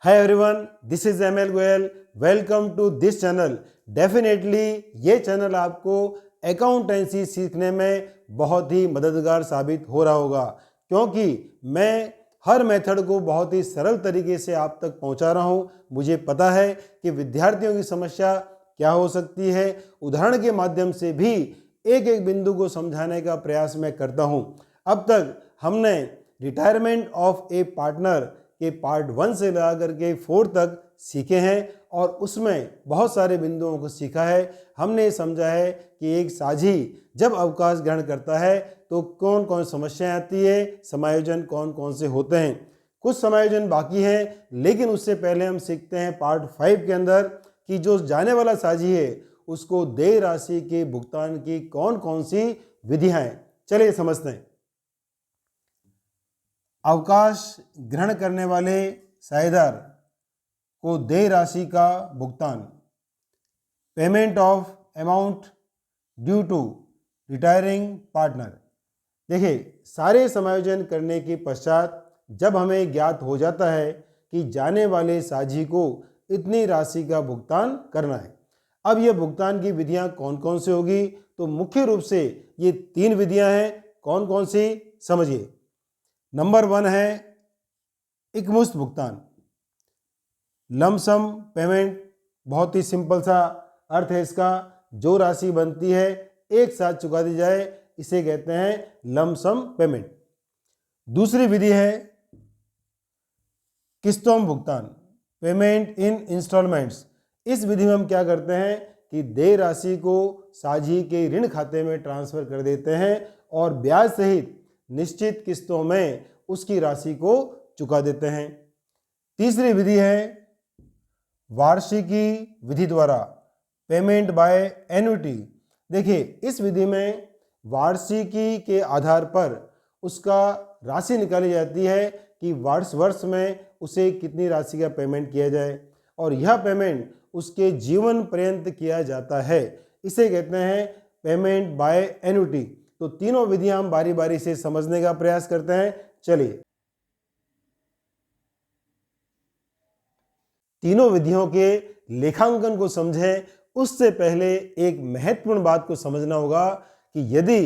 Hi everyone, this is ML Goyal. Welcome to this channel. Definitely ये channel आपको accountancy सीखने में बहुत ही मददगार साबित हो रहा होगा, क्योंकि मैं हर मेथड को बहुत ही सरल तरीके से आप तक पहुंचा रहा हूं। मुझे पता है कि विद्यार्थियों की समस्या क्या हो सकती है। उदाहरण के माध्यम से भी एक एक बिंदु को समझाने का प्रयास मैं करता हूं। अब तक हमने रिटायरमेंट ऑफ ए पार्टनर के पार्ट 1 से लगा करके 4 तक सीखे हैं और उसमें बहुत सारे बिंदुओं को सीखा है। हमने समझा है कि एक साझी जब अवकाश ग्रहण करता है तो कौन कौन समस्याएं आती है, समायोजन कौन कौन से होते हैं। कुछ समायोजन बाकी हैं, लेकिन उससे पहले हम सीखते हैं पार्ट 5 के अंदर कि जो जाने वाला साझी है उसको देय राशि के भुगतान की कौन कौन सी विधियां हैं। चलिए समझते हैं। अवकाश ग्रहण करने वाले साझेदार को देय राशि का भुगतान, payment of amount due to retiring partner. देखिए, सारे समायोजन करने के पश्चात जब हमें ज्ञात हो जाता है कि जाने वाले साझी को इतनी राशि का भुगतान करना है, अब ये भुगतान की विधियां कौन कौन सी होगी, तो मुख्य रूप से ये 3 विधियां हैं। कौन कौन सी, समझिए। नंबर 1 है एकमुश्त भुगतान, लमसम पेमेंट। बहुत ही सिंपल सा अर्थ है इसका, जो राशि बनती है एक साथ चुका दी जाए, इसे कहते हैं लमसम पेमेंट। दूसरी विधि है किस्तों में भुगतान, पेमेंट इन इंस्टॉलमेंट्स। इस विधि में हम क्या करते हैं कि देय राशि को साझी के ऋण खाते में ट्रांसफर कर देते हैं और ब्याज सहित निश्चित किस्तों में उसकी राशि को चुका देते हैं। तीसरी विधि है वार्षिकी विधि द्वारा, पेमेंट बाय एन्युटी। देखिए, इस विधि में वार्षिकी के आधार पर उसका राशि निकाली जाती है कि वर्ष में उसे कितनी राशि का पेमेंट किया जाए, और यह पेमेंट उसके जीवन पर्यंत किया जाता है। इसे कहते हैं पेमेंट बाय एन्युटी। तो तीनों विधियां हम बारी बारी से समझने का प्रयास करते हैं। चलिए, तीनों विधियों के लेखांकन को समझें। उससे पहले एक महत्वपूर्ण बात को समझना होगा कि यदि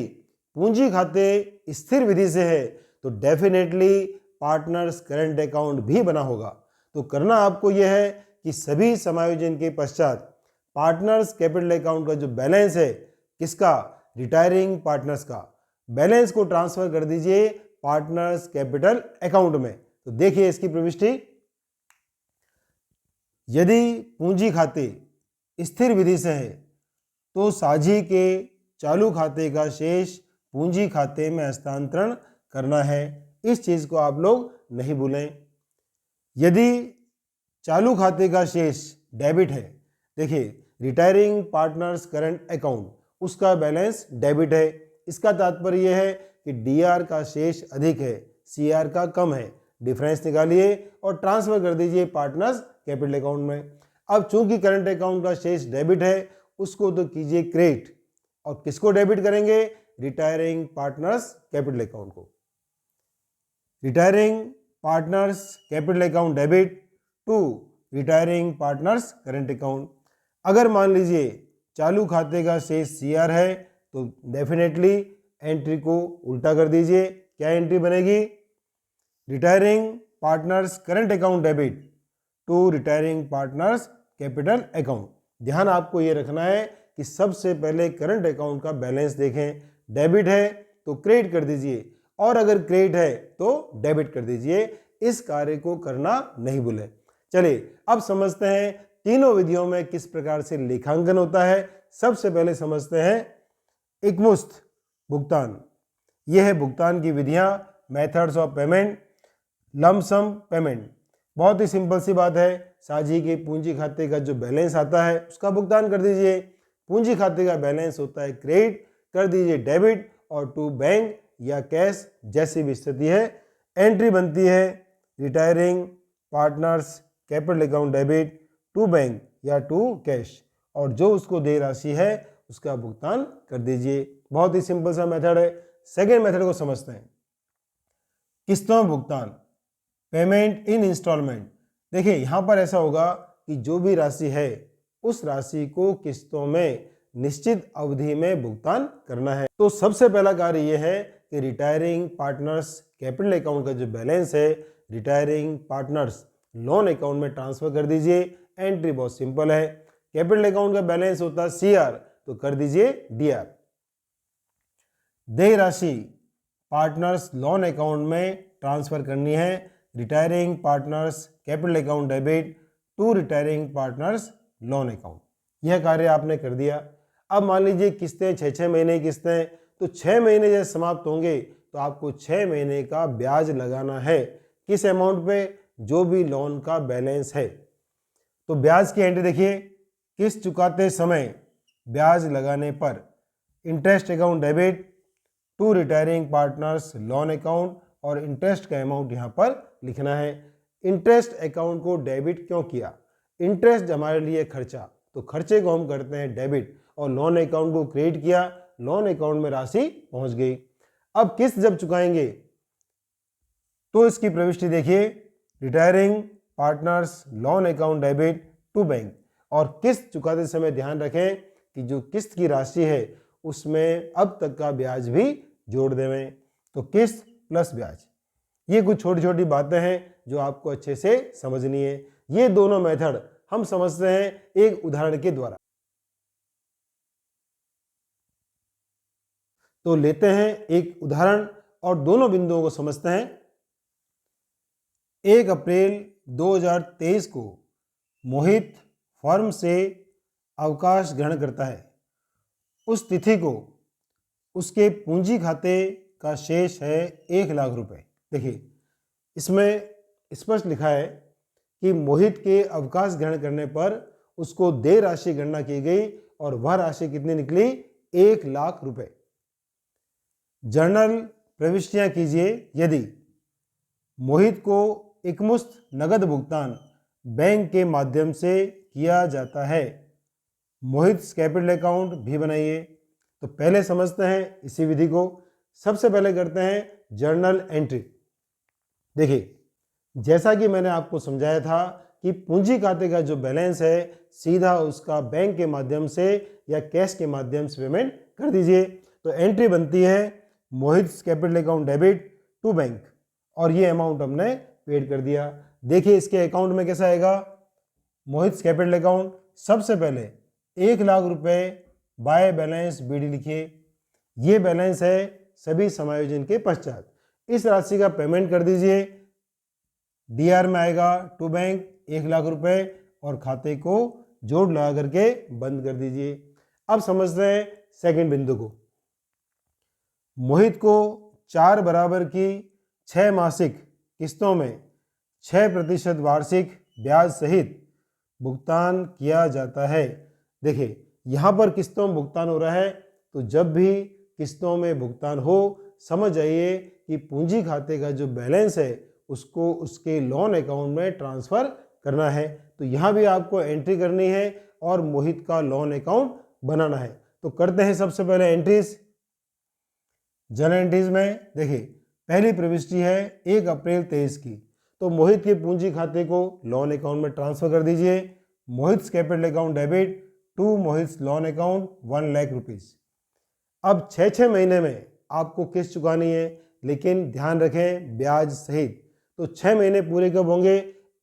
पूंजी खाते स्थिर विधि से है तो डेफिनेटली पार्टनर्स करंट अकाउंट भी बना होगा। तो करना आपको यह है कि सभी समायोजन के पश्चात पार्टनर्स कैपिटल अकाउंट का जो बैलेंस है, किसका, रिटायरिंग पार्टनर्स का, बैलेंस को ट्रांसफर कर दीजिए पार्टनर्स कैपिटल अकाउंट में। तो देखिए इसकी प्रविष्टि। यदि पूंजी खाते स्थिर विधि से है तो साझी के चालू खाते का शेष पूंजी खाते में हस्तांतरण करना है। इस चीज को आप लोग नहीं भूलें। यदि चालू खाते का शेष डेबिट है, देखिए रिटायरिंग पार्टनर्स करंट अकाउंट, उसका बैलेंस डेबिट है। इसका तात्पर्य यह है कि डीआर का शेष अधिक है, सीआर का कम है। डिफरेंस निकालिए और ट्रांसफर कर दीजिए पार्टनर्स कैपिटल अकाउंट में। अब चूंकि करंट अकाउंट का शेष डेबिट है, उसको तो कीजिए क्रेडिट। और किसको डेबिट करेंगे, रिटायरिंग पार्टनर्स कैपिटल अकाउंट को। Retiring partners capital account debit to retiring partners current account. अगर मान लीजिए चालू खाते का शेष सीआर है तो डेफिनेटली एंट्री को उल्टा कर दीजिए। क्या एंट्री बनेगी, retiring partners current account debit to retiring partners capital account. ध्यान आपको यह रखना है कि सबसे पहले करंट अकाउंट का बैलेंस देखें। डेबिट है तो क्रेडिट कर दीजिए, और अगर क्रेडिट है तो डेबिट कर दीजिए। इस कार्य को करना नहीं भूलें। चलिए अब समझते हैं तीनों विधियों में किस प्रकार से लेखांकन होता है। सबसे पहले समझते हैं एकमुश्त भुगतान। यह है भुगतान की विधियां, methods of payment. Lump sum payment, बहुत ही सिंपल सी बात है। साझी के पूंजी खाते का जो बैलेंस आता है उसका भुगतान कर दीजिए। पूंजी खाते का बैलेंस होता है क्रेडिट, कर दीजिए डेबिट, और टू बैंक या कैश जैसी भी स्थिति है एंट्री बनती है retiring partners capital account debit to bank या टू कैश, और जो उसको देय राशि है उसका भुगतान कर दीजिए। बहुत ही सिंपल सा मेथड है। सेकेंड मेथड को समझते हैं, किस्तों में भुगतान, पेमेंट इन इंस्टॉलमेंट। देखिए यहाँ पर ऐसा होगा कि जो भी राशि है उस राशि को किस्तों में निश्चित अवधि में भुगतान करना है। तो सबसे पहला कार्य यह है कि रिटायरिंग पार्टनर्स कैपिटल अकाउंट का जो बैलेंस है रिटायरिंग पार्टनर्स लोन अकाउंट में ट्रांसफर कर दीजिए। एंट्री बहुत सिंपल है, कैपिटल अकाउंट का बैलेंस होता है CR, तो कर दीजिए DR। देय राशि पार्टनर्स लोन अकाउंट में ट्रांसफर करनी है। Retiring partners capital account debit to retiring partners loan account. यह कार्य आपने कर दिया। अब मान लीजिए किस्तें 6 महीने की किस्तें, तो 6 महीने जैसे समाप्त होंगे तो आपको 6 महीने का ब्याज लगाना है। किस अमाउंट पे? जो भी लोन का बैलेंस है। तो ब्याज की एंट्री देखिए, किस्त चुकाते समय ब्याज लगाने पर interest account debit to retiring partners loan account, और इंटरेस्ट का अमाउंट यहाँ पर लिखना है। इंटरेस्ट अकाउंट को डेबिट क्यों किया? इंटरेस्ट हमारे लिए खर्चा, तो खर्चे को हम करते हैं डेबिट, और लोन अकाउंट को क्रेडिट किया, लोन अकाउंट में राशि पहुंच गई। अब किस्त जब चुकाएंगे तो इसकी प्रविष्टि देखिए, retiring partners loan account debit to bank. और किस्त चुकाते समय ध्यान रखें कि जो किस्त की राशि है उसमें अब तक का ब्याज भी जोड़ देवें। तो किस्त प्लस ब्याज, ये कुछ छोटी छोटी बातें हैं जो आपको अच्छे से समझनी है। ये दोनों मेथड हम समझते हैं एक उदाहरण के द्वारा। तो लेते हैं एक उदाहरण और दोनों बिंदुओं को समझते हैं। 1 अप्रैल 2023 को मोहित फर्म से अवकाश ग्रहण करता है। उस तिथि को उसके पूंजी खाते का शेष है 1 लाख रुपए। देखिए इसमें स्पष्ट लिखा है कि मोहित के अवकाश ग्रहण करने पर उसको देय राशि गणना की गई और वह राशि कितनी निकली? 1 लाख रुपए। जर्नल प्रविष्टियां कीजिए। यदि मोहित को एकमुश्त नगद भुगतान बैंक के माध्यम से किया जाता है, मोहित कैपिटल अकाउंट भी बनाइए। तो पहले समझते हैं इसी विधि को। सबसे पहले करते हैं जर्नल एंट्री। देखिए जैसा कि मैंने आपको समझाया था कि पूंजी खाते का जो बैलेंस है सीधा उसका बैंक के माध्यम से या कैश के माध्यम से पेमेंट कर दीजिए। तो एंट्री बनती है Mohit capital account debit to bank, और ये अमाउंट हमने पेड कर दिया। देखिए इसके अकाउंट में कैसा आएगा? मोहित कैपिटल अकाउंट, सबसे पहले 1 लाख रुपए बाय बैलेंस BD लिखिए। ये बैलेंस है सभी समायोजन के पश्चात। इस राशि का पेमेंट कर दीजिए। DR में आएगा टू बैंक 1 लाख रुपए, और खाते को जोड़ लगा करके बंद कर दीजिए। अब समझते हैं सेकंड बिंदु को। मोहित को 4 बराबर की 6 मासिक किस्तों में 6% वार्षिक ब्याज सहित भुगतान किया जाता है। देखिए यहाँ पर किस्तों में भुगतान हो रहा है, तो जब भी किस्तों में भुगतान हो समझ जाइए कि पूंजी खाते का जो बैलेंस है उसको उसके लोन अकाउंट में ट्रांसफर करना है। तो यहाँ भी आपको एंट्री करनी है और मोहित का लोन अकाउंट बनाना है। तो करते हैं सबसे पहले एंट्रीज। जर्नल एंट्रीज में देखिए पहली प्रविष्टि है 1 अप्रैल 23 की, तो मोहित के पूंजी खाते को लोन अकाउंट में ट्रांसफर कर दीजिए। Mohit capital account debit to Mohit loan account 1 lakh rupees. अब 6 महीने में आपको किस्त चुकानी है, लेकिन ध्यान रखें ब्याज सहित। तो 6 महीने पूरे कब होंगे?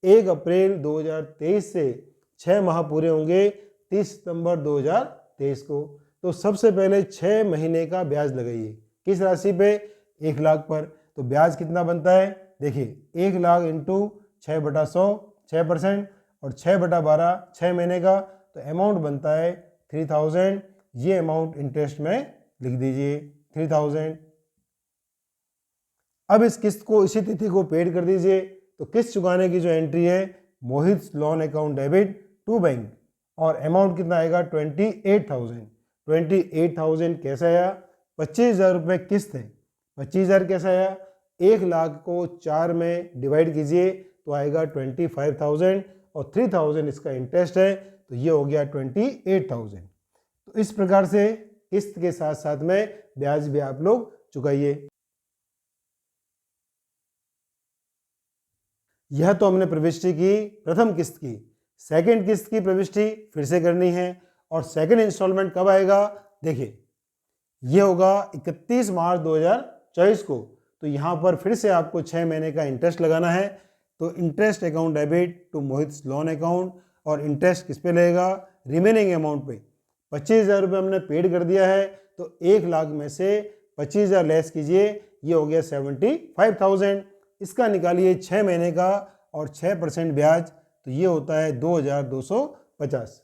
1 अप्रैल 2023 से 6 माह पूरे होंगे 30 सितंबर 2023 को। तो सबसे पहले 6 महीने का ब्याज लगाइए। किस राशि पे? 1 लाख पर। तो ब्याज कितना बनता है? देखिए 1 लाख इंटू 6/100 6%, और 6/12 6 महीने का, तो अमाउंट बनता है 3000। ये अमाउंट इंटरेस्ट में लिख दीजिए 3000। अब इस किस्त को इसी तिथि को पेड कर दीजिए। तो किस्त चुकाने की जो एंट्री है Mohit loan account debit to bank, और अमाउंट कितना आएगा? 28,000। 28,000 कैसे आया? 25,000 रुपये किस्त है। 25,000 कैसे आया? 1 लाख को 4 में डिवाइड कीजिए तो आएगा 25,000, और 3,000 इसका इंटरेस्ट है, तो ये हो गया 28,000। तो इस प्रकार से किस्त के साथ साथ में ब्याज भी आप लोग चुकाइए। यह तो हमने प्रविष्टि की प्रथम किस्त की। सेकंड किस्त की प्रविष्टि फिर से करनी है और सेकंड इंस्टॉलमेंट कब आएगा देखिए, ये होगा 31 मार्च 2024 को। तो यहाँ पर फिर से आपको 6 महीने का इंटरेस्ट लगाना है। तो interest account debit to Mohit loan account, और इंटरेस्ट किस पे लगेगा, रिमेनिंग अमाउंट पे। 25,000 रुपये हमने पेड कर दिया है, तो 1 लाख में से 25,000 लेस कीजिए, ये हो गया 75,000। इसका निकालिए 6 महीने का और 6% ब्याज, तो ये होता है 2,250।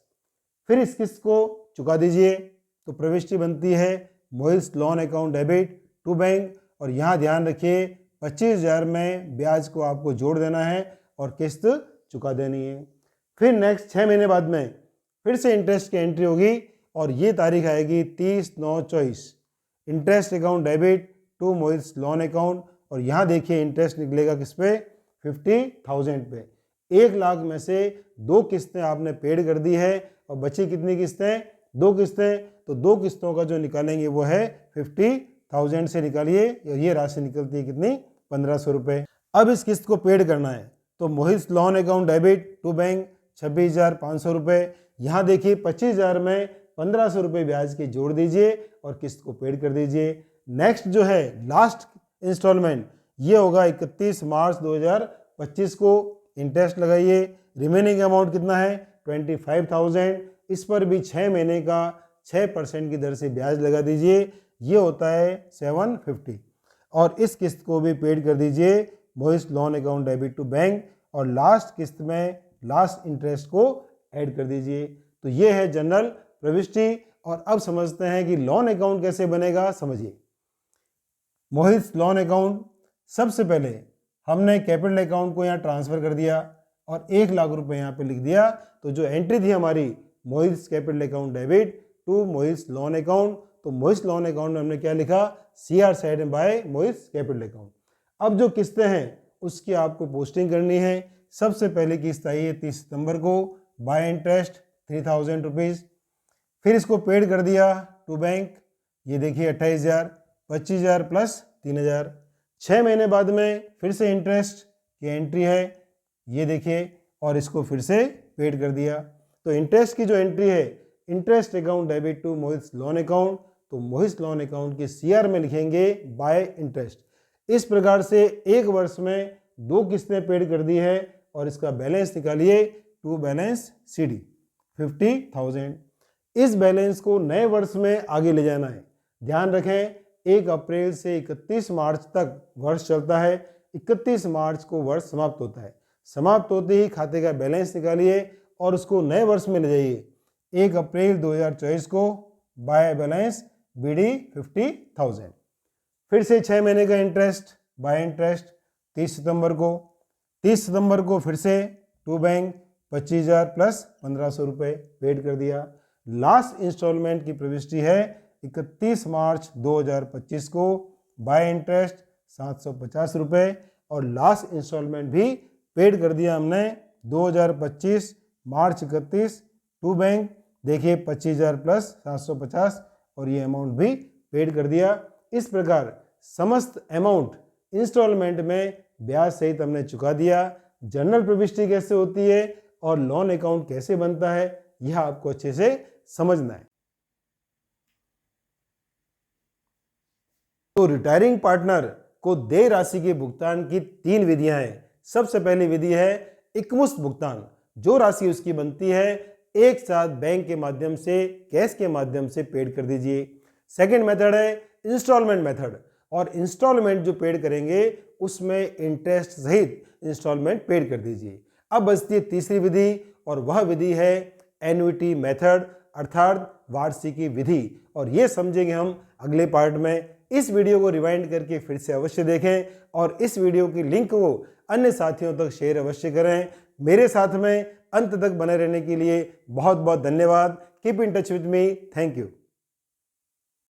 फिर इस किस्त को चुका दीजिए। तो प्रविष्टि बनती है Mohit loan account debit to bank, और यहाँ ध्यान रखिए 25,000 में ब्याज को आपको जोड़ देना है और किस्त चुका देनी है। फिर नेक्स्ट 6 महीने बाद में फिर से इंटरेस्ट की एंट्री होगी और ये तारीख आएगी 30/9/24। Interest account debit to Mohit loan account, और यहाँ देखिए इंटरेस्ट निकलेगा किस पे, 50,000 पे। 1 लाख में से 2 किस्तें आपने पेड कर दी है और बची कितनी किस्तें, 2 किस्तें। तो 2 किस्तों का जो निकालेंगे वो है 50,000 से निकालिए, ये राशि निकलती है कितनी, 1,500 रुपये। अब इस किस्त को पेड करना है, तो Mohit loan account debit to bank 26,500 रुपये। यहाँ देखिए 25,000 में 1,500 रुपये ब्याज के जोड़ दीजिए और किस्त को पेड कर दीजिए। नेक्स्ट जो है लास्ट इंस्टॉलमेंट, ये होगा 31 मार्च 2025 को। इंटरेस्ट लगाइए, रिमेनिंग अमाउंट कितना है, 25,000। इस पर भी 6 महीने का 6% की दर से ब्याज लगा दीजिए, ये होता है 750। और इस किस्त को भी पेड कर दीजिए Mohit loan account debit to bank, और लास्ट किस्त में लास्ट इंटरेस्ट को ऐड कर दीजिए। तो ये है जनरल प्रविष्टि। और अब समझते हैं कि लोन अकाउंट कैसे बनेगा, समझिए। मोहित लोन अकाउंट, सबसे पहले हमने कैपिटल अकाउंट को यहाँ ट्रांसफ़र कर दिया और 1 लाख रुपए यहाँ पे लिख दिया। तो जो एंट्री थी हमारी Mohit capital account debit to Mohit loan account, तो मोहित लोन अकाउंट में हमने क्या लिखा, CR side by Mohit capital account. अब जो किस्तें हैं उसकी आपको पोस्टिंग करनी है। सबसे पहले किस्त आई है 30 सितंबर को, बाय इंटरेस्ट 3,000 रुपीज़। फिर इसको पेड कर दिया टू बैंक, ये देखिए 28,000, 25,000 प्लस 3,000। 6 महीने बाद में फिर से इंटरेस्ट की एंट्री है, ये देखिए, और इसको फिर से पेड कर दिया। तो इंटरेस्ट की जो एंट्री है, interest account debit to Mohit loan account, तो मोहित लोन अकाउंट के CR में लिखेंगे बाय इंटरेस्ट। इस प्रकार से 1 वर्ष में 2 किस्तें पेड कर दी है और इसका बैलेंस निकालिए, टू बैलेंस CD 50,000। इस बैलेंस को नए वर्ष में आगे ले जाना है। ध्यान रखें 1 अप्रैल से 31 मार्च तक वर्ष चलता है, 31 मार्च को वर्ष समाप्त होता है। समाप्त होते ही खाते का बैलेंस निकालिए और उसको नए वर्ष में ले जाइए। 1 अप्रैल 2024 को बाय बैलेंस BD 50,000। फिर से 6 महीने का इंटरेस्ट बाय इंटरेस्ट 30 सितंबर को। 30 सितंबर को फिर से टू बैंक 25,000 प्लस 1,500 रुपये पेड कर दिया। लास्ट इंस्टॉलमेंट की प्रविष्टि है 31 मार्च 2025 को, बाय इंटरेस्ट 750 रुपये, और लास्ट इंस्टॉलमेंट भी पेड कर दिया हमने 2025 मार्च 31 टू बैंक, देखिए 25,000 प्लस 750, और ये अमाउंट भी पेड कर दिया। इस प्रकार समस्त अमाउंट इंस्टॉलमेंट में ब्याज सहित हमने चुका दिया। जनरल प्रविष्टि कैसे होती है और लोन अकाउंट कैसे बनता है, यह आपको अच्छे से समझना है। तो रिटायरिंग पार्टनर को देय राशि के भुगतान की 3 विधियां हैं। सबसे पहली विधि है एकमुश्त भुगतान। जो राशि उसकी बनती है एक साथ बैंक के माध्यम से, कैश के माध्यम से पेड कर दीजिए। सेकंड मेथड है इंस्टॉलमेंट मेथड, और इंस्टॉलमेंट जो पेड करेंगे उसमें इंटरेस्ट सहित इंस्टॉलमेंट पेड कर दीजिए। अब बचती है तीसरी विधि, और वह विधि है एन्युटी मेथड, अर्थात वार्षिकी विधि, और ये समझेंगे हम अगले पार्ट में। इस वीडियो को रिवाइंड करके फिर से अवश्य देखें और इस वीडियो की लिंक को अन्य साथियों तक शेयर अवश्य करें। मेरे साथ में अंत तक बने रहने के लिए बहुत बहुत धन्यवाद। Keep in touch with me. Thank you.